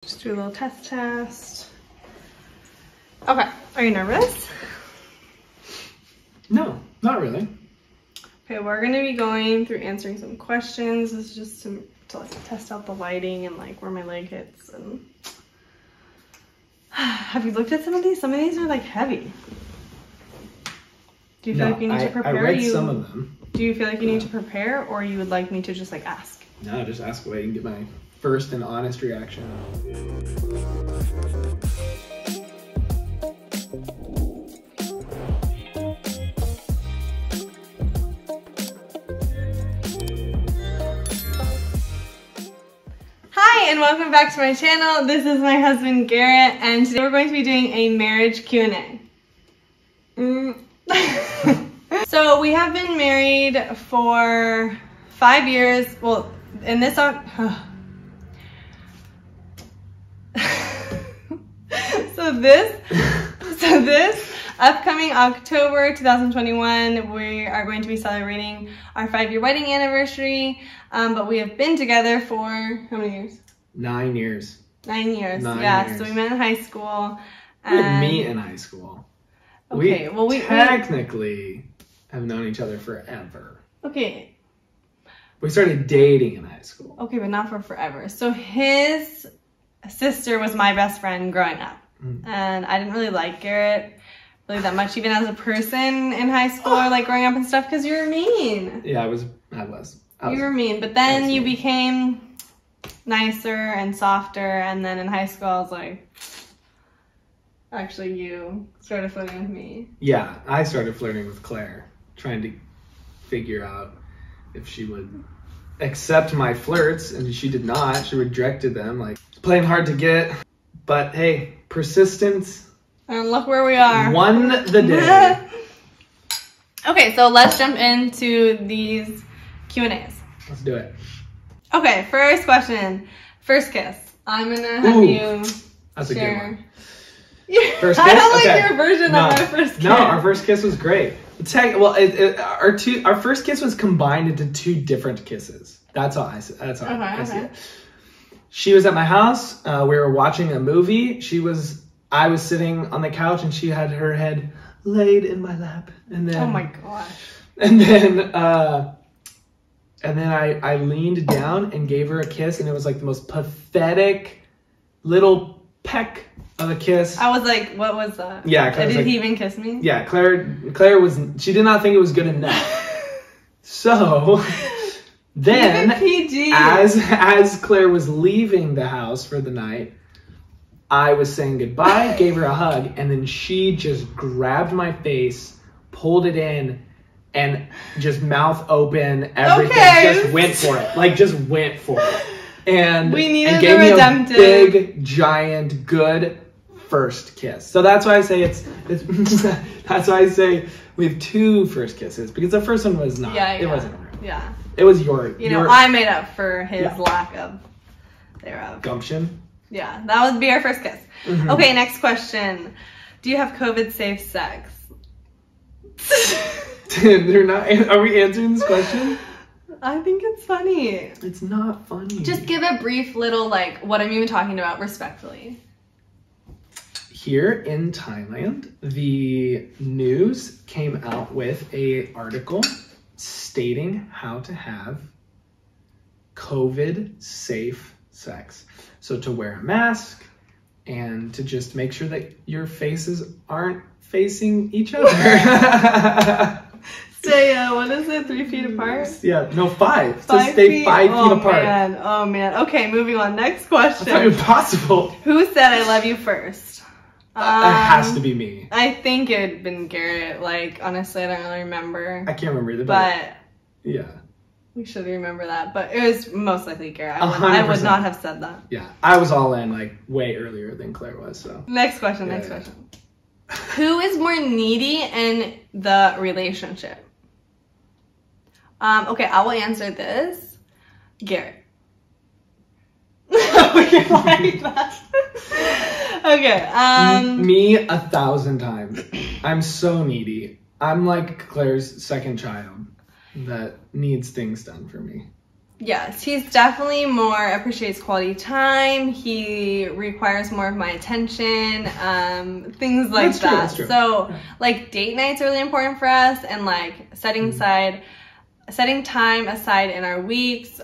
Just do a little test. Okay, are you nervous? No, not really. Okay, we're gonna be going through answering some questions. This is just to like test out the lighting and like where my leg hits. And have you looked at some of these? Some of these are like heavy. Do you feel like you need to prepare? I read some of them. Do you feel like you need to prepare, or you would like me to just like ask? No, just ask away and get my first and honest reaction. Hi, and welcome back to my channel. This is my husband Garrett, and today we're going to be doing a marriage Q&A. So we have been married for 5 years. Well, in this so this upcoming October 2021, we are going to be celebrating our 5-year wedding anniversary. But we have been together for how many years? 9 years. 9 years. 9 yeah. years. So we met in high school. We didn't meet in high school. Okay. We technically have known each other forever. Okay. We started dating in high school. Okay, but not for forever. So his sister was my best friend growing up. And I didn't really like Garrett really that much, even as a person in high school or like growing up and stuff, because you were mean. Yeah, I was. You were mean, but then you became nicer and softer, and then in high school I was like, actually you started flirting with me. Yeah, I started flirting with Claire, trying to figure out if she would accept my flirts, and she did not. She rejected them, like playing hard to get. But hey, persistence. And look where we are. Won the day. Okay, so let's jump into these Q&As. Let's do it. Okay, first question. First kiss. I'm gonna have you That's share. A good one. First kiss? I don't like Okay. your version of our first kiss. No, our first kiss was great. Our first kiss was combined into 2 different kisses. That's how I see it. She was at my house. We were watching a movie. I was sitting on the couch, and she had her head laid in my lap. And then, oh my gosh. And then I leaned down and gave her a kiss, and it was like the most pathetic little peck of a kiss. I was like, what was that? Yeah, did he even kiss me? Yeah, Claire she did not think it was good enough. So then, PG. as Claire was leaving the house for the night, I was saying goodbye, gave her a hug, and then she just grabbed my face, pulled it in, and just mouth open, everything, just went for it. Like, just went for it. And we needed and gave the redemptive. me a big, giant, good first kiss. So that's why I say that's why I say we have 2 first kisses, because the first one was not. Yeah. It wasn't real. Yeah. It was your. I made up for his lack of thereof. Gumption. Yeah, that would be our first kiss. Okay, next question. Do you have COVID-safe sex? They're not. Are we answering this question? I think it's funny. It's not funny. Just give a brief little, like, what I'm even talking about respectfully. Here in Thailand, the news came out with an article stating how to have COVID-safe sex. So to wear a mask and to just make sure that your faces aren't facing each other. Stay, what is it, 3 feet apart? Yeah, no, 5. So 5 stay feet? 5 feet apart. Man. Oh man. Okay, moving on. Next question. That's not impossible. Who said I love you first? It has to be me. I think it had been Garrett. Like, honestly, I don't really remember. I can't remember either. But yeah. We should remember that. But it was most likely Garrett. I would not have said that. Yeah. I was all in like way earlier than Claire was. So next question. Who is more needy in the relationship? Okay, I will answer this. Garrett. We like that. Okay. Me 1,000 times. I'm so needy. I'm like Claire's second child that needs things done for me. Yes, he's definitely more appreciates quality time. He requires more of my attention, things like that. That's true. So, like, date nights are really important for us, and like setting time aside in our weeks,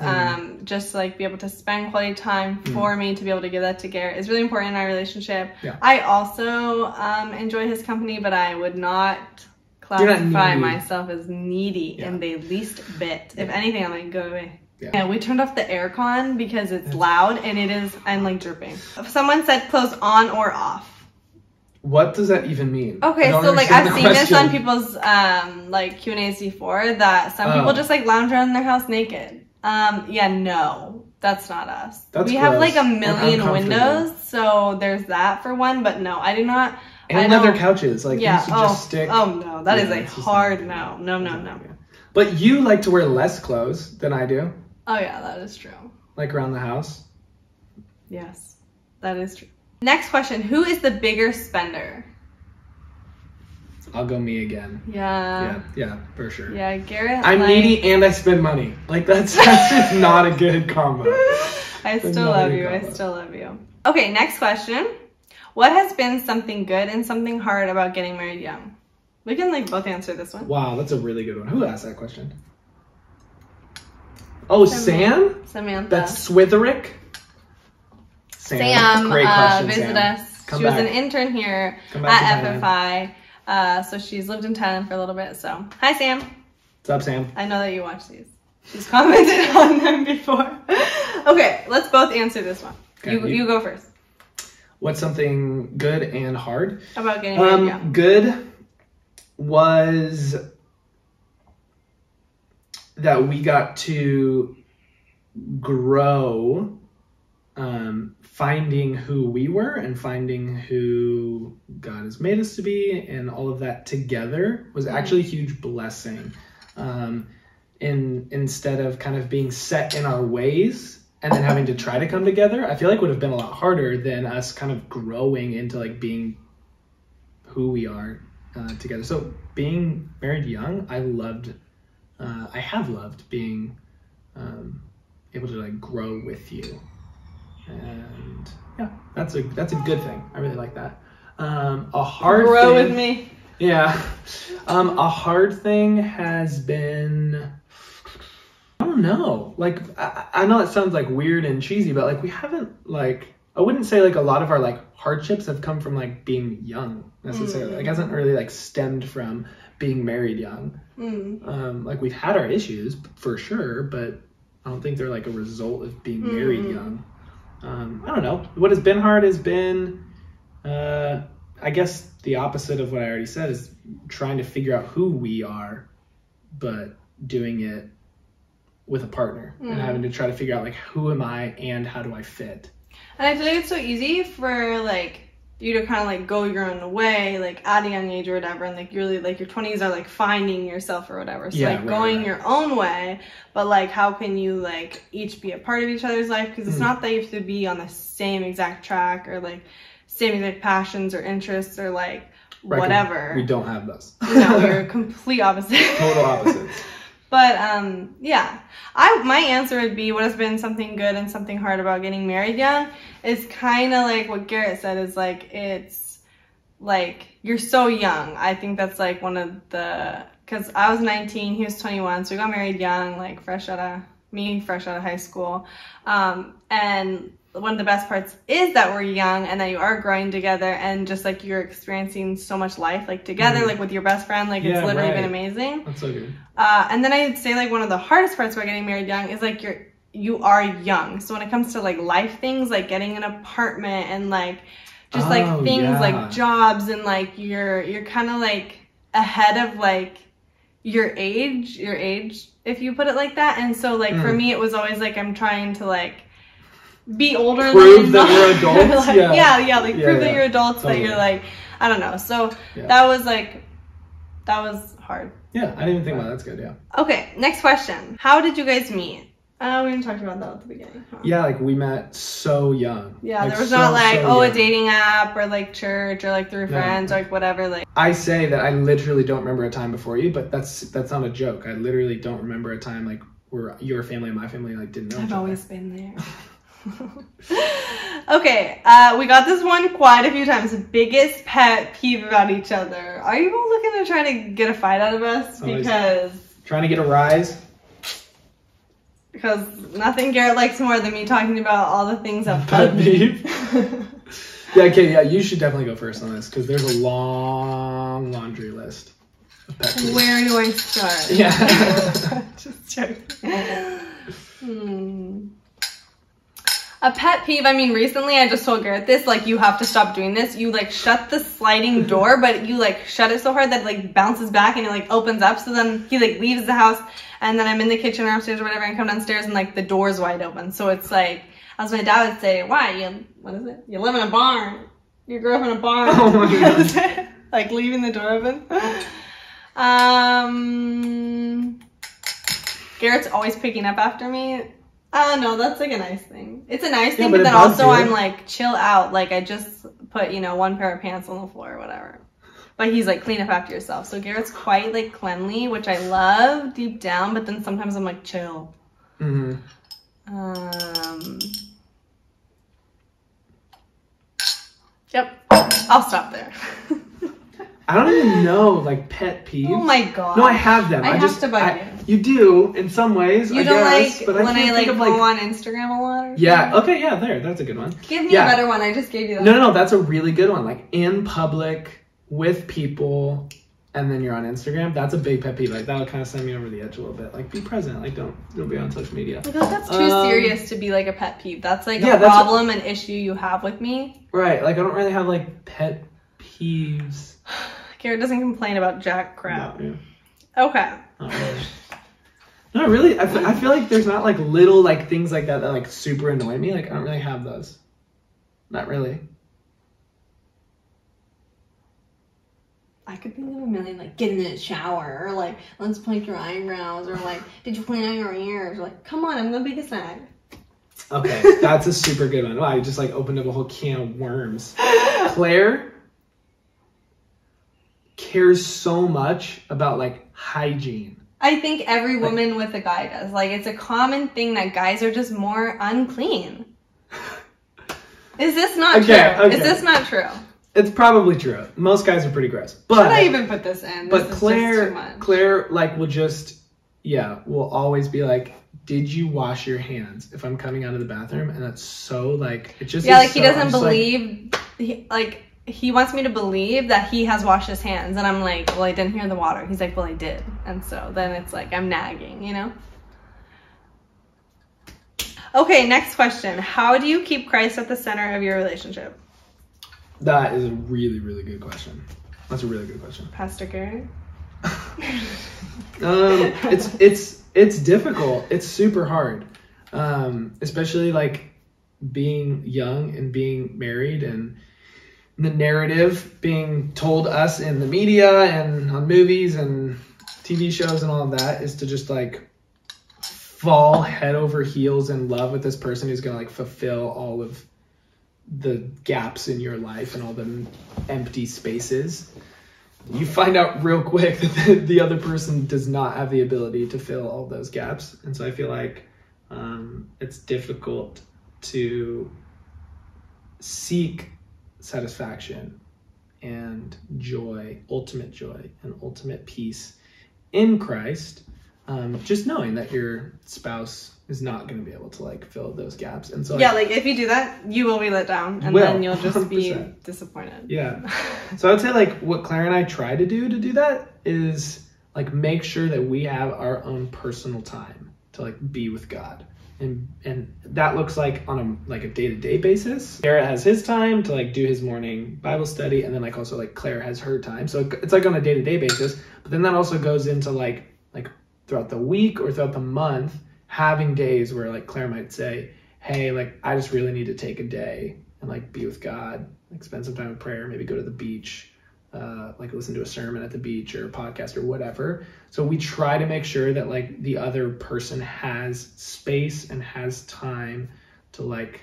just to like be able to spend quality time for me to be able to give that to Garrett is really important in our relationship. Yeah. I also enjoy his company, but I would not classify myself as needy in the least bit. If anything, I'm like, go away. Yeah, we turned off the aircon because it's loud and I'm like dripping. Someone said clothes on or off. What does that even mean? Okay, so like I've seen this on people's like Q&As before, that some people just like lounge around in their house naked. Yeah, no, that's not us. We have like a million windows, so there's that for one, but no, I do not. And leather couches, like you should just stick. Oh no, that is a hard no. No. But you like to wear less clothes than I do. Oh yeah, that is true. Like around the house? Yes, that is true. Next question, who is the bigger spender? I'll go me again. Yeah, for sure. Yeah, Garrett. I'm needy and I spend money. Like that's just not a good combo. I still love you. Okay, next question. What has been something good and something hard about getting married young? We can like both answer this one. Wow, that's a really good one. Who asked that question? Oh, Sam? Samantha. That's Switherick? Sam great question, visited us. She was an intern here at FFI. So she's lived in Thailand for a little bit. So, hi, Sam. What's up, Sam? I know that you watch these. She's commented on them before. Okay, let's both answer this one. Okay, you go first. What's something good and hard? About getting married young. Good was that we got to grow finding who we were and finding who God has made us to be, and all of that together was actually a huge blessing. Instead of kind of being set in our ways and then having to try to come together, I feel like would have been a lot harder than us kind of growing into like being who we are together. So being married young, I have loved being able to like grow with you. And yeah, that's a good thing. I really like that. A hard grow thing, with me. Yeah. A hard thing has been, I don't know. Like I know it sounds like weird and cheesy, but like we haven't like, I wouldn't say like a lot of our like hardships have come from like being young necessarily. Like it hasn't really like stemmed from being married young. Like we've had our issues for sure, but I don't think they're like a result of being married young. I don't know. What has been hard has been, I guess the opposite of what I already said is trying to figure out who we are, but doing it with a partner and having to try to figure out like who am I and how do I fit. And I feel like it's so easy for like you to kind of like go your own way, like at a young age or whatever, and like you're really like your 20s are like finding yourself or whatever. So going your own way, but like how can you like each be a part of each other's life? Because it's not that you have to be on the same exact track or like same exact passions or interests or like whatever. We don't have those. No, we're complete opposite. Total opposites. But yeah, my answer would be what has been something good and something hard about getting married young is kind of like what Garrett said, is like it's like you're so young. I think that's like one of the, because I was 19, he was 21, so we got married young, like fresh out of high school. And one of the best parts is that we're young and that you are growing together and just like you're experiencing so much life like together, like with your best friend, like it's literally been amazing. That's so good. And then I'd say like one of the hardest parts about getting married young is like you are young. So when it comes to like life things, like getting an apartment and like just like things like jobs and like you're kind of like ahead of like your age, if you put it like that. And so like for me, it was always like I'm trying to like be older prove that you're adults. Like, prove that you're adults, totally. That you're like, I don't know. So that was hard. Yeah, I didn't even think about that. That's good. Yeah. Okay, next question. How did you guys meet? We didn't talk about that at the beginning. Huh? Yeah, like we met so young. Yeah, like, there was not like a dating app or like church or like through friends or like whatever. Like I say that I literally don't remember a time before you, but that's not a joke. I literally don't remember a time like where your family and my family like didn't know each I've other. always been there. Okay, we got this one quite a few times. Biggest pet peeve about each other. Are you all looking to try to get a fight out of us? Because trying to get a rise. Because nothing Garrett likes more than me talking about all the things that Pet bug me. peeve. Yeah, okay, yeah, you should definitely go first on this because there's a long laundry list of pet peeves. Where do I start? Yeah. Just joking. A pet peeve, I mean, recently I just told Garrett this, like, you have to stop doing this. You, like, shut the sliding door, but you, like, shut it so hard that it, like, bounces back and it, like, opens up. So then he, like, leaves the house, and then I'm in the kitchen or upstairs or whatever, and come downstairs, and, like, the door's wide open. So it's, like, as my dad would say, why? What is it? You live in a barn. You grew up in a barn. Oh, my God. Like, leaving the door open. Garrett's always picking up after me. No, that's like a nice thing. It's a nice thing, but then also I'm like, chill out. Like, I just put, one pair of pants on the floor or whatever. But he's like, clean up after yourself. So Garrett's quite like cleanly, which I love deep down, but then sometimes I'm like, chill. Mm-hmm. Yep. I'll stop there. I don't even know, like, pet peeves. Oh my God. No, I have them. I have to bug you. You do, in some ways, You I don't guess, like but when I think like of, go on Instagram a lot? Or yeah, something? okay, yeah, that's a good one. Give me a better one. I just gave you that. No, that's a really good one. Like, in public, with people, and then you're on Instagram, that's a big pet peeve. Like, that'll kind of send me over the edge a little bit. Like, be present. Like, don't be on social media. I feel like that's too serious to be like a pet peeve. That's like yeah, a problem, an issue you have with me. Right. Like, I don't really have, like, pet peeves. Garrett doesn't complain about jack crap. No, yeah. Okay. Not really. No, really, I feel like there's not, like, little, like, things like that that, like, super annoy me. Like, I don't really have those. Not really. I could think of a million, like, get in the shower, or, like, let's paint your eyebrows, or, like, did you clean out your ears? Like, come on, I'm the biggest nag. Okay, that's a super good one. Wow, you just, like, opened up a whole can of worms. Claire cares so much about, like, hygiene. I think every woman with a guy does. Like, it's a common thing that guys are just more unclean. Is this not true? Okay. Is this not true? It's probably true. Most guys are pretty gross. But should I even put this in? But this Claire, is just too much. Claire, like, will always be like, did you wash your hands if I'm coming out of the bathroom? And that's so, like, it just he doesn't believe, he wants me to believe that he has washed his hands. And I'm like, well, I didn't hear the water. He's like, well, I did. And so then it's like, I'm nagging, Okay, next question. How do you keep Christ at the center of your relationship? That is a really, really good question. That's a really good question. Pastor Gary? It's difficult. It's super hard. Especially, like, being young and being married, and the narrative being told us in the media and on movies and TV shows and all of that is to just, like, fall head over heels in love with this person who's gonna, like, fulfill all of the gaps in your life and all the empty spaces. You find out real quick that the other person does not have the ability to fill all those gaps. And so I feel like it's difficult to seek satisfaction and joy, ultimate and ultimate peace in Christ, just knowing that your spouse is not going to be able to, like, fill those gaps. And so, like, if you do that, you will be let down, and then you'll just be disappointed. Yeah. So I would say, like, what Claire and I try to do that is, like, make sure that we have our own personal time to, like, be with God. And that looks like on a day-to-day basis. Garrett has his time to, like, do his morning Bible study, and then, like, also, like, Claire has her time. So it's, like, on a day-to-day basis. But then that also goes into, like throughout the week or throughout the month, having days where, like, Claire might say, hey, like, I just really need to take a day and, like, be with God, like, spend some time in prayer, maybe go to the beach, like, listen to a sermon at the beach or a podcast or whatever. So we try to make sure that, like, the other person has space and has time to, like,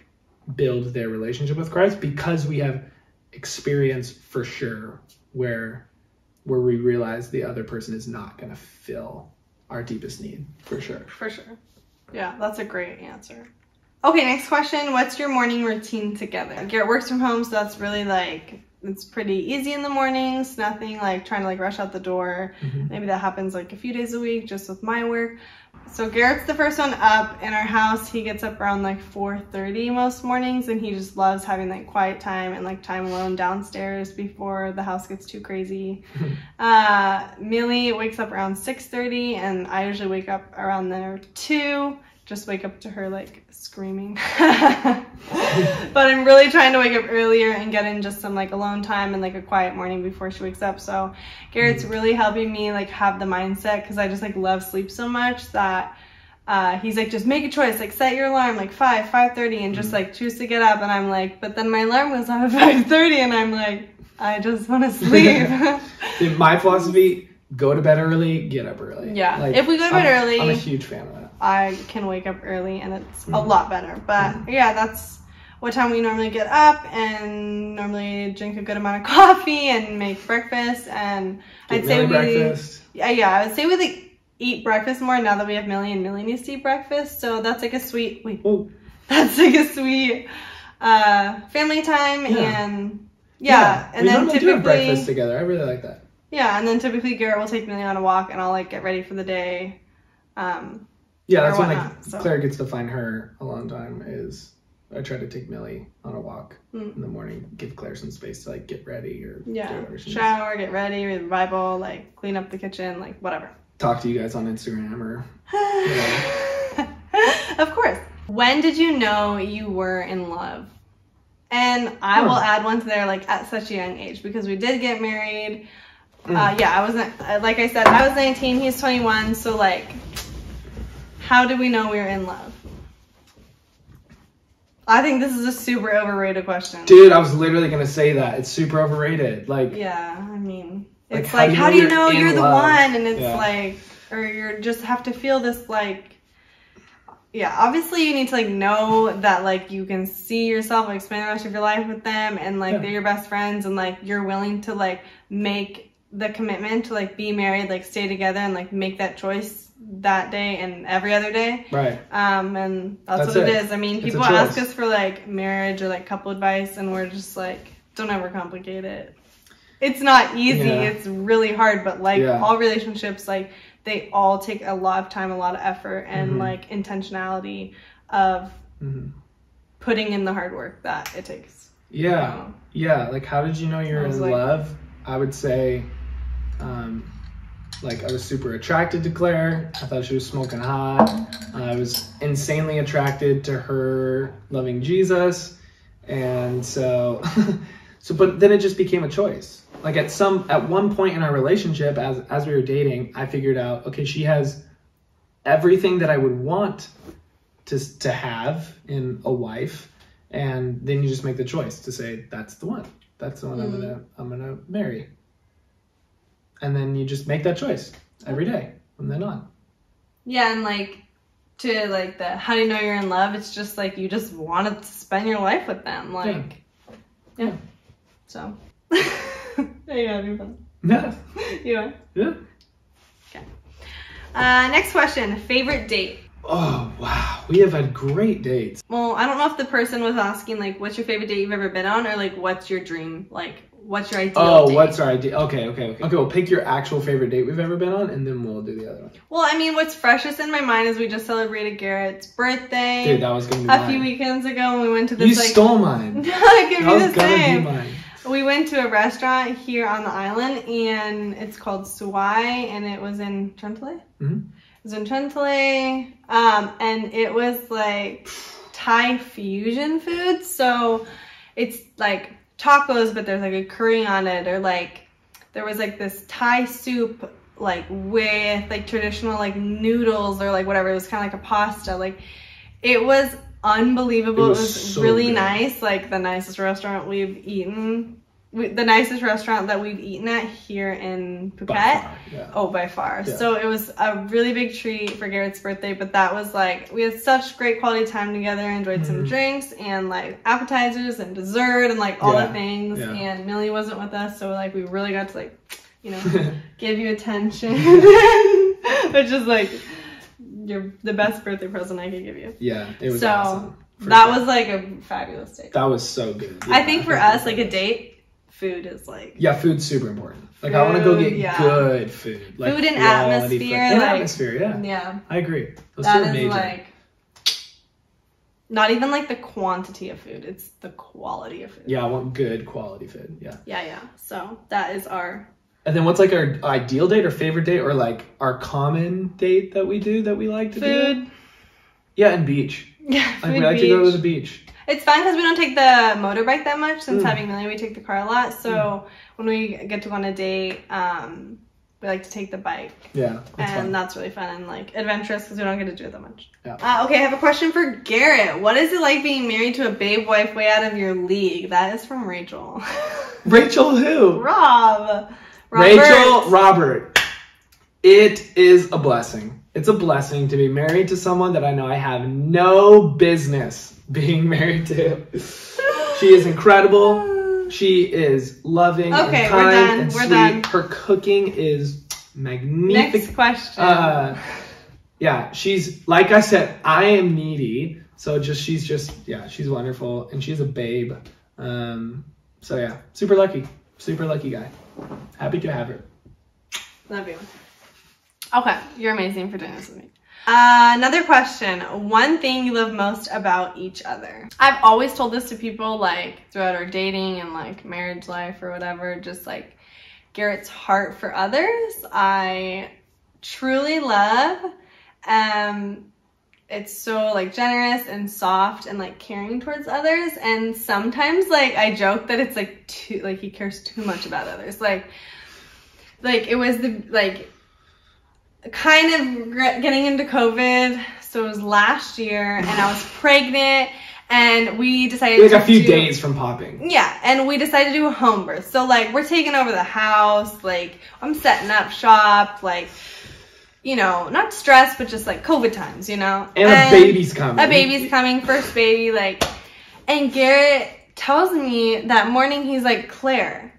build their relationship with Christ, because we have experience for sure where we realize the other person is not going to fill our deepest need, for sure. For sure. Yeah, that's a great answer. Okay, next question. What's your morning routine together? Garrett works from home, so that's really like, it's pretty easy in the mornings. Nothing like trying to like rush out the door. Maybe that happens like a few days a week just with my work. So Garrett's the first one up in our house. He gets up around like 4:30 most mornings, and he just loves having like quiet time and like time alone downstairs before the house gets too crazy. Millie wakes up around 6:30, and I usually wake up around there too. Just wake up to her like screaming. But I'm really trying to wake up earlier and get in just some like alone time and like a quiet morning before she wakes up. So Garrett's really helping me like have the mindset, because I just like love sleep so much that he's like, just make a choice, like set your alarm like 5:30 and just like choose to get up. And I'm like, but then my alarm goes off at 5:30 and I'm like, I just want to sleep. In my philosophy, go to bed early, get up early. Yeah, like, if we go to bed early, I'm a huge fan of that. I can wake up early and it's a lot better. But yeah, that's what time we normally get up, and normally drink a good amount of coffee and make breakfast. And I'd say breakfast. I would say we like eat breakfast more now that we have Millie, and Millie needs to eat breakfast. So that's like a sweet that's like a sweet family time. And and we then typically do have breakfast together. I really like that. Yeah, and then typically Garrett will take Millie on a walk, and I'll like get ready for the day. Yeah, that's when like Claire gets to find her alone time. Is I try to take Millie on a walk in the morning, give Claire some space to like get ready or do whatever she shower, get ready, read the Bible, like clean up the kitchen, like whatever. Talk to you guys on Instagram or Of course. When did you know you were in love? And I will add one to there, like at such a young age, because we did get married. I wasn't, like I said, I was 19, he's 21, so like, how did we know we were in love? I think this is a super overrated question. Dude, I was literally gonna say that. It's super overrated. Like, yeah, I mean, it's like how do you know you're the one? And it's like, or you just have to feel this like, yeah, obviously you need to like know that like you can see yourself like spend the rest of your life with them, and like they're your best friends, and like you're willing to like make the commitment to like be married, like stay together, and like make that choice that day and every other day. Right. And that's what it is. I mean, people ask us for like marriage or like couple advice, and we're just like, don't ever complicate it. It's not easy. It's really hard, but like all relationships, like they all take a lot of time, a lot of effort, and like intentionality of putting in the hard work that it takes. Yeah. Yeah. Like, how did you know you're in love? I would say, like, I was super attracted to Claire. I thought she was smoking hot. I was insanely attracted to her loving Jesus. And so, but then it just became a choice. Like at one point in our relationship, as we were dating, I figured out, okay, she has everything that I would want to have in a wife. And then you just make the choice to say, that's the one. That's the one I'm gonna marry. And then you just make that choice every day from then on. Yeah, and like to like the how do you know you're in love? It's just like you just want to spend your life with them. Like So there you have your fun. Yeah. You are? Yeah. Okay. Next question. Favorite date? Oh, wow. We have had great dates. Well, I don't know if the person was asking, like, what's your favorite date you've ever been on, or, like, what's your dream? Like, what's your ideal date? What's our ideal? Okay. Okay, well, pick your actual favorite date we've ever been on, and then we'll do the other one. Well, I mean, what's freshest in my mind is we just celebrated Garrett's birthday. Dude, that was going to be mine. A few weekends ago, and we went to this, You stole mine. That could be the same. Be mine. We went to a restaurant here on the island, and it's called Suwai, and it was in Trentale. Mm-hmm. It was in Trentale, and it was like Thai fusion food. So it's like tacos, but there's like a curry on it, or like there was like this Thai soup like with like traditional like noodles or like whatever. It was kind of like a pasta. Like it was unbelievable. It was so really nice. Like the nicest restaurant we've eaten. The nicest restaurant that we've eaten at here in Phuket. By far, yeah. Oh, by far. Yeah. So it was a really big treat for Garrett's birthday, but that was like, we had such great quality time together, enjoyed some drinks and like appetizers and dessert and like all the things. Yeah. And Millie wasn't with us, so like we really got to like, you know, give you attention. Which is like the best birthday present I could give you. Yeah, it was so awesome. That was like a fabulous date. That was so good. Yeah, I think for us, like a date, food is like... Yeah, food's super important. Like, I want to go get good food. Like, food and atmosphere. And atmosphere, yeah. Yeah. I agree. Those that two are is major. like... Not even like the quantity of food, it's the quality of food. Yeah, I want good quality food, yeah. Yeah. So that is our... And then what's like our ideal date or favorite date or like our common date that we do that we like to do? Food. Yeah, and beach. Yeah, like we like to go to the beach. It's fun because we don't take the motorbike that much since having Millie, we take the car a lot. So when we get to go on a date, we like to take the bike. Yeah, that's really fun and like adventurous because we don't get to do it that much. Yeah. Okay, I have a question for Garrett. What is it like being married to a babe wife way out of your league? That is from Rachel. Rachel who? Robert. Rachel Robert. It is a blessing. It's a blessing to be married to someone that I know I have no business being married to. She is incredible. She is loving and kind and sweet. Done. Her cooking is magnificent. Next question. Yeah, she's, like I said, I am needy. So she's wonderful. And she's a babe. So yeah, super lucky guy. Happy to have her. Love you. Okay, you're amazing for doing this with me. Another question. One thing you love most about each other. I've always told this to people like throughout our dating and like marriage life or whatever, just like Garrett's heart for others. I truly love. It's so like generous and soft and like caring towards others. And sometimes like I joke that it's like he cares too much about others. Like it was kind of getting into COVID, so it was last year, and I was pregnant, and we decided a few days from popping. Yeah, and we decided to do a home birth. So like we're taking over the house, like I'm setting up shop, like not stressed, but just like COVID times, And a baby's coming. A baby's coming, first baby, like, and Garrett tells me that morning, he's like, Claire,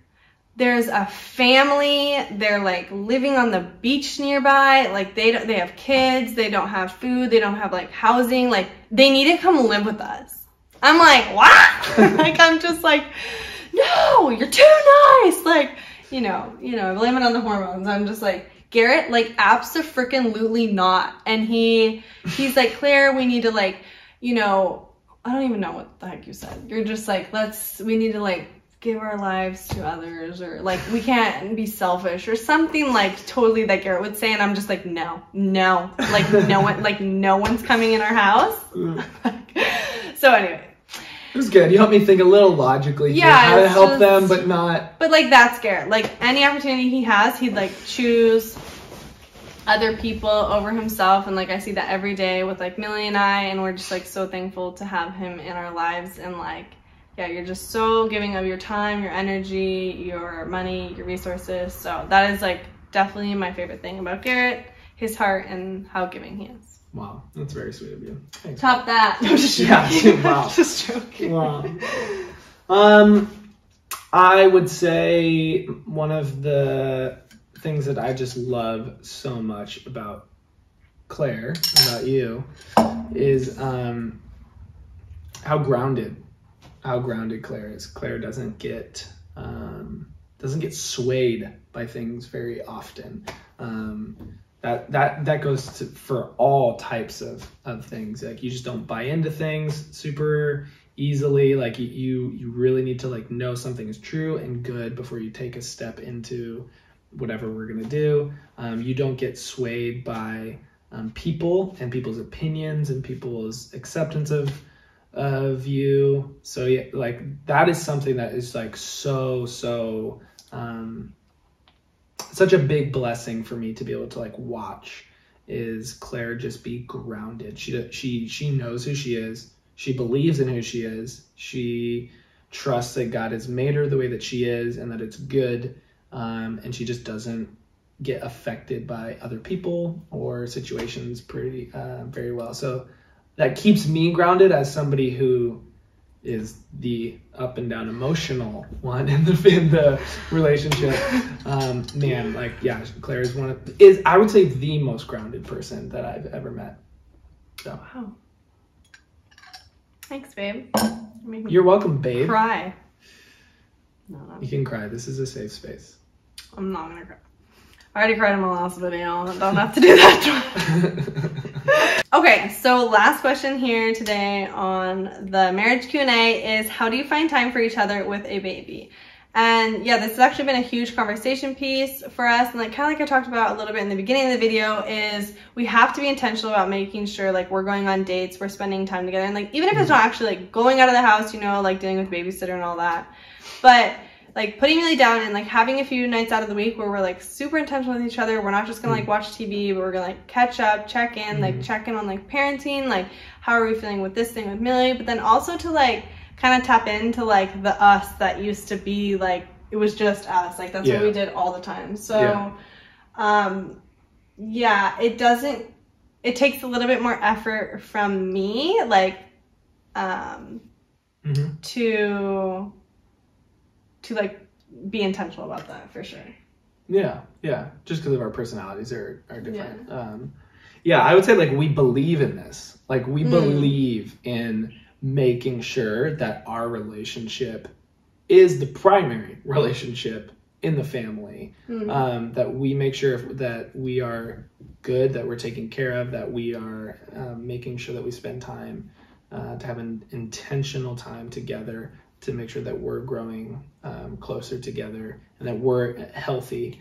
there's a family, they're like living on the beach nearby, like they have kids, they don't have food, they don't have like housing, like they need to come live with us. I'm like, what? Like I'm just like, no, you're too nice. Like, blame it on the hormones. I'm just like, Garrett, like abso-freaking-lutely not. And he's like, Claire, we need to like, I don't even know what the heck you said. You're just like, we need to like give our lives to others, or like we can't be selfish or something like totally that Garrett would say, and I'm just like no, like no one's coming in our house. So anyway, it was good. You helped me think a little logically how to help them, but like that's Garrett. Like any opportunity he has, he'd like choose other people over himself, and like I see that every day with like Millie and I, and we're just like so thankful to have him in our lives. And like, yeah, you're just so giving of your time, your energy, your money, your resources. So that is like definitely my favorite thing about Garrett, his heart and how giving he is. Wow, that's very sweet of you. Thanks. Top that. No, just joking. Yeah, wow. Just joking. Wow. I would say one of the things that I just love so much about Claire, about you, is how grounded Claire is. Claire doesn't get swayed by things very often. That goes for all types of things. Like you just don't buy into things super easily. Like you really need to like know something is true and good before you take a step into whatever we're gonna do. You don't get swayed by people and people's opinions and people's acceptance of you. So yeah, like that is something that is like so such a big blessing for me to be able to like watch, is Claire just be grounded. She knows who she is. She believes in who she is. She trusts that God has made her the way that she is and that it's good. And she just doesn't get affected by other people or situations very well. So that keeps me grounded as somebody who is the up and down emotional one in the relationship. Man, like, yeah, Claire is I would say the most grounded person that I've ever met. So. Wow. Thanks, babe. You're welcome, babe. Cry. No. You can cry. This is a safe space. I'm not gonna cry. I already cried in my last video. I don't have to do that. Okay, so last question here today on the marriage Q&A is, how do you find time for each other with a baby? And yeah, this has actually been a huge conversation piece for us. And like kind of like I talked about a little bit in the beginning of the video, is we have to be intentional about making sure like we're going on dates, we're spending time together. And like even if it's not actually like going out of the house, you know, like dealing with babysitter and all that, but like putting really down and like having a few nights out of the week where we're like super intentional with each other. We're not just gonna like watch TV, but we're gonna like catch up, check in, like check in on like parenting, like how are we feeling with this thing with Millie, but then also to like kind of tap into like the us that used to be like, it was just us, like that's what we did all the time. So yeah, it takes a little bit more effort from me, like to like be intentional about that for sure. Yeah, just because of our personalities are different. Yeah, I would say like we believe in this, like we believe in making sure that our relationship is the primary relationship in the family, that we make sure that we are good, that we're taken care of, that we are making sure that we spend time to have an intentional time together to make sure that we're growing closer together and that we're healthy,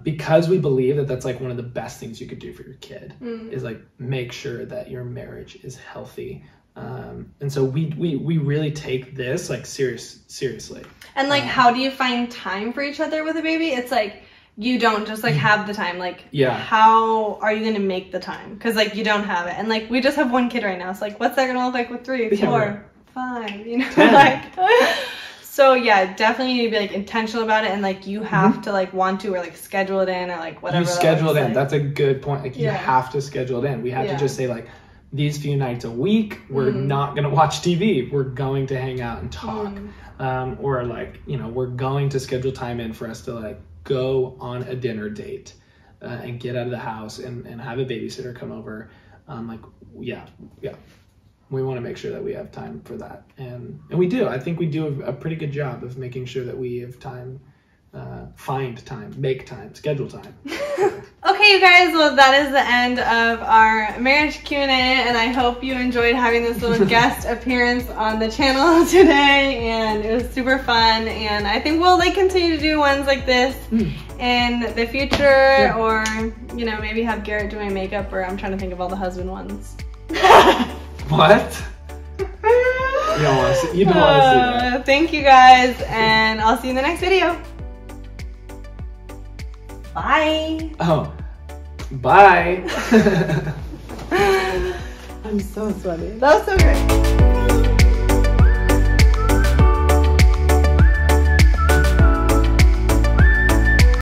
because we believe that that's like one of the best things you could do for your kid is like make sure that your marriage is healthy. And so we really take this like seriously. And like, how do you find time for each other with a baby? It's like, you don't just like have the time. Like, how are you going to make the time? Because like you don't have it. And like, we just have one kid right now. So like, what's that going to look like with 3, 4, 5, you know, 10. Like, so yeah, definitely you need to be like intentional about it. And like, you have to like want to, or like schedule it in, or like whatever. You schedule it in. That's a good point. Like you have to schedule it in. We have to just say like, these few nights a week, we're not going to watch TV. We're going to hang out and talk. Or like, you know, we're going to schedule time in for us to like go on a dinner date and get out of the house and have a babysitter come over. Like, yeah. We want to make sure that we have time for that. And we do. I think we do a pretty good job of making sure that we have time, find time, make time, schedule time. Okay, you guys, well, that is the end of our marriage Q&A, and I hope you enjoyed having this little guest appearance on the channel today, and it was super fun, and I think we'll like continue to do ones like this in the future, or, you know, maybe have Garrett do my makeup, or I'm trying to think of all the husband ones. What? You don't want to see that. Thank you guys, and I'll see you in the next video. Bye. Oh, bye. I'm so sweaty. That was so great.